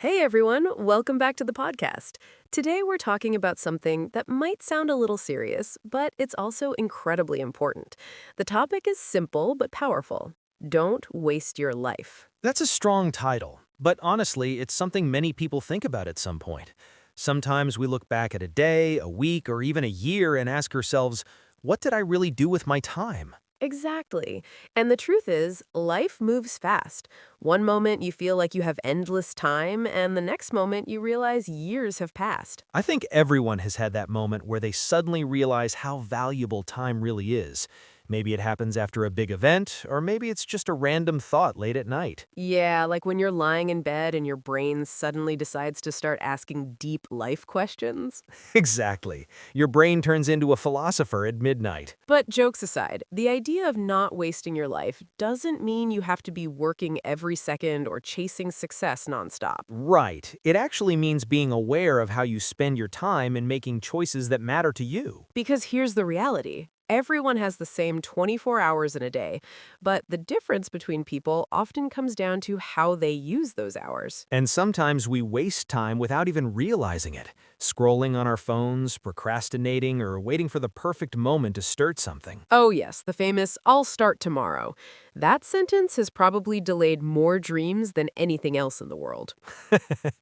Hey everyone, welcome back to the podcast. Today we're talking about something that might sound a little serious, but it's also incredibly important. The topic is simple but powerful. Don't waste your life. That's a strong title, but honestly, it's something many people think about at some point. Sometimes we look back at a day, a week, or even a year and ask ourselves, what did I really do with my time? Exactly. And the truth is, life moves fast. One moment you feel like you have endless time, and the next moment you realize years have passed. I think everyone has had that moment where they suddenly realize how valuable time really is. Maybe it happens after a big event, or maybe it's just a random thought late at night. Yeah, like when you're lying in bed and your brain suddenly decides to start asking deep life questions. Exactly. Your brain turns into a philosopher at midnight. But jokes aside, the idea of not wasting your life doesn't mean you have to be working every second or chasing success nonstop. Right. It actually means being aware of how you spend your time and making choices that matter to you. Because here's the reality. Everyone has the same 24 hours in a day, but the difference between people often comes down to how they use those hours. And sometimes we waste time without even realizing it, scrolling on our phones, procrastinating, or waiting for the perfect moment to start something. Oh yes, the famous "I'll start tomorrow." That sentence has probably delayed more dreams than anything else in the world.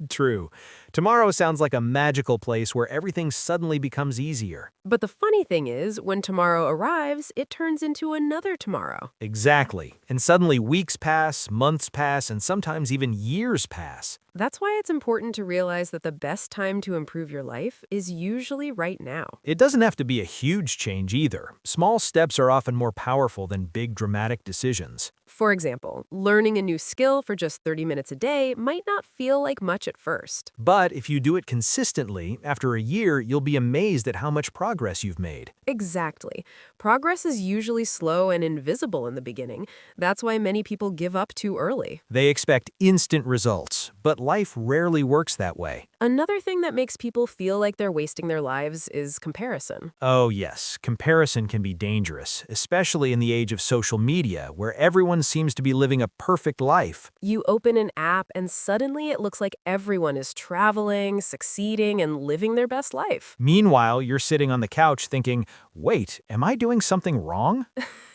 True. Tomorrow sounds like a magical place where everything suddenly becomes easier. But the funny thing is, when tomorrow arrives, it turns into another tomorrow. Exactly. And suddenly weeks pass, months pass, and sometimes even years pass. That's why it's important to realize that the best time to improve your life is usually right now. It doesn't have to be a huge change either. Small steps are often more powerful than big dramatic decisions. For example, learning a new skill for just 30 minutes a day might not feel like much at first. But if you do it consistently, after a year, you'll be amazed at how much progress you've made. Exactly. Progress is usually slow and invisible in the beginning. That's why many people give up too early. They expect instant results, but life rarely works that way. Another thing that makes people feel like they're wasting their lives is comparison. Oh yes, comparison can be dangerous, especially in the age of social media, where everyone seems to be living a perfect life. You open an app and suddenly it looks like everyone is traveling, succeeding, and living their best life. Meanwhile, you're sitting on the couch thinking, wait, am I doing something wrong?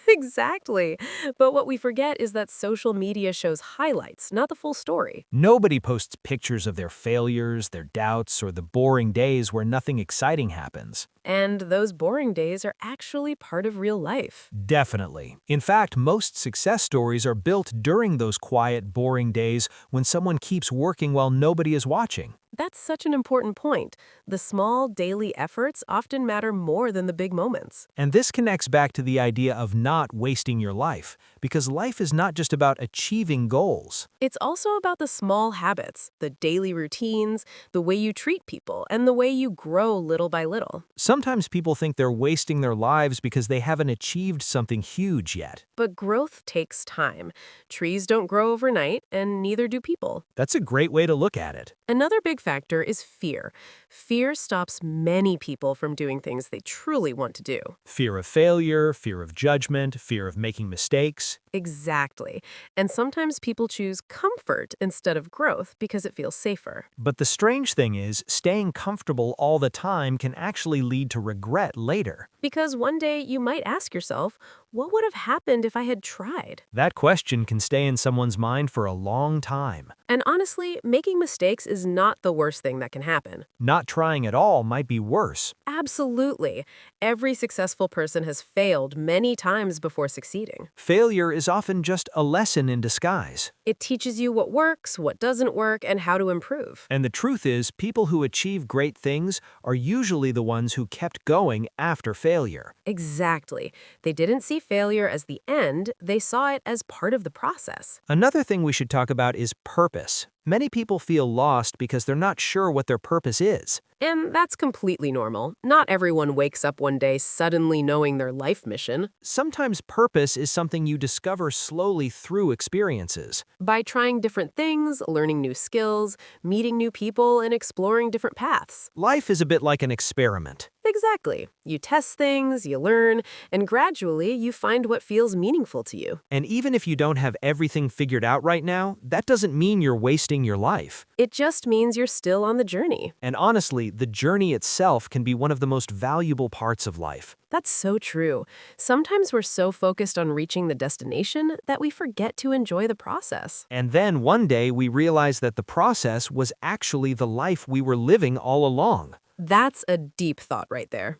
Exactly. But what we forget is that social media shows highlights, not the full story. Nobody posts pictures of their failures, their doubts, or the boring days where nothing exciting happens. And those boring days are actually part of real life. Definitely. In fact, most success stories are built during those quiet, boring days when someone keeps working while nobody is watching. That's such an important point. The small, daily efforts often matter more than the big moments. And this connects back to the idea of not wasting your life, because life is not just about achieving goals. It's also about the small habits, the daily routines, the way you treat people, and the way you grow little by little. Sometimes people think they're wasting their lives because they haven't achieved something huge yet. But growth takes time. Trees don't grow overnight, and neither do people. That's a great way to look at it. Another big factor is fear. Fear stops many people from doing things they truly want to do. Fear of failure, fear of judgment, fear of making mistakes. Exactly. And sometimes people choose comfort instead of growth because it feels safer. But the strange thing is, staying comfortable all the time can actually lead to regret later. Because one day you might ask yourself, what would have happened if I had tried? That question can stay in someone's mind for a long time. And honestly, making mistakes is not the worst thing that can happen. Not trying at all might be worse. Absolutely. Every successful person has failed many times before succeeding. Failure is often just a lesson in disguise. It teaches you what works, what doesn't work, and how to improve. And the truth is, people who achieve great things are usually the ones who kept going after failure. Exactly. They didn't see failure as the end, they saw it as part of the process. Another thing we should talk about is purpose. Many people feel lost because they're not sure what their purpose is. And that's completely normal. Not everyone wakes up one day suddenly knowing their life mission. Sometimes purpose is something you discover slowly through experiences. By trying different things, learning new skills, meeting new people, and exploring different paths. Life is a bit like an experiment. Exactly. You test things, you learn, and gradually you find what feels meaningful to you. And even if you don't have everything figured out right now, that doesn't mean you're wasting your life. It just means you're still on the journey. And honestly, the journey itself can be one of the most valuable parts of life. That's so true. Sometimes we're so focused on reaching the destination that we forget to enjoy the process. And then one day we realize that the process was actually the life we were living all along. That's a deep thought right there.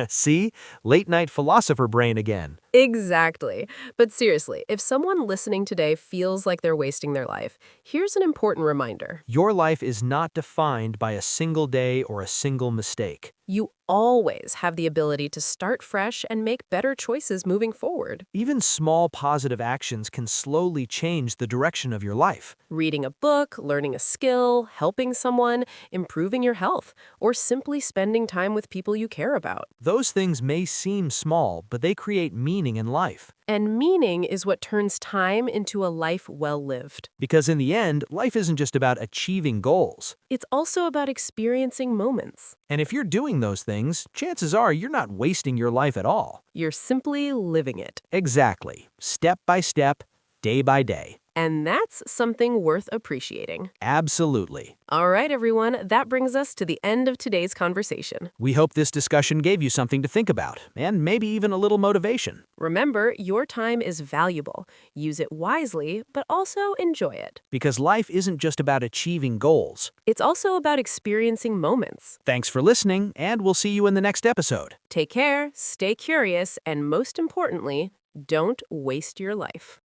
See? Late night philosopher brain again. Exactly. But seriously, if someone listening today feels like they're wasting their life, here's an important reminder. Your life is not defined by a single day or a single mistake. You always have the ability to start fresh and make better choices moving forward. Even small positive actions can slowly change the direction of your life. Reading a book, learning a skill, helping someone, improving your health, or simply spending time with people you care about. Those things may seem small, but they create meaning in life. And meaning is what turns time into a life well lived. Because in the end, life isn't just about achieving goals. It's also about experiencing moments. And if you're doing those things, chances are you're not wasting your life at all. You're simply living it. Exactly. Step by step, day by day. And that's something worth appreciating. Absolutely. All right, everyone, that brings us to the end of today's conversation. We hope this discussion gave you something to think about, and maybe even a little motivation. Remember, your time is valuable. Use it wisely, but also enjoy it. Because life isn't just about achieving goals. It's also about experiencing moments. Thanks for listening, and we'll see you in the next episode. Take care, stay curious, and most importantly, don't waste your life.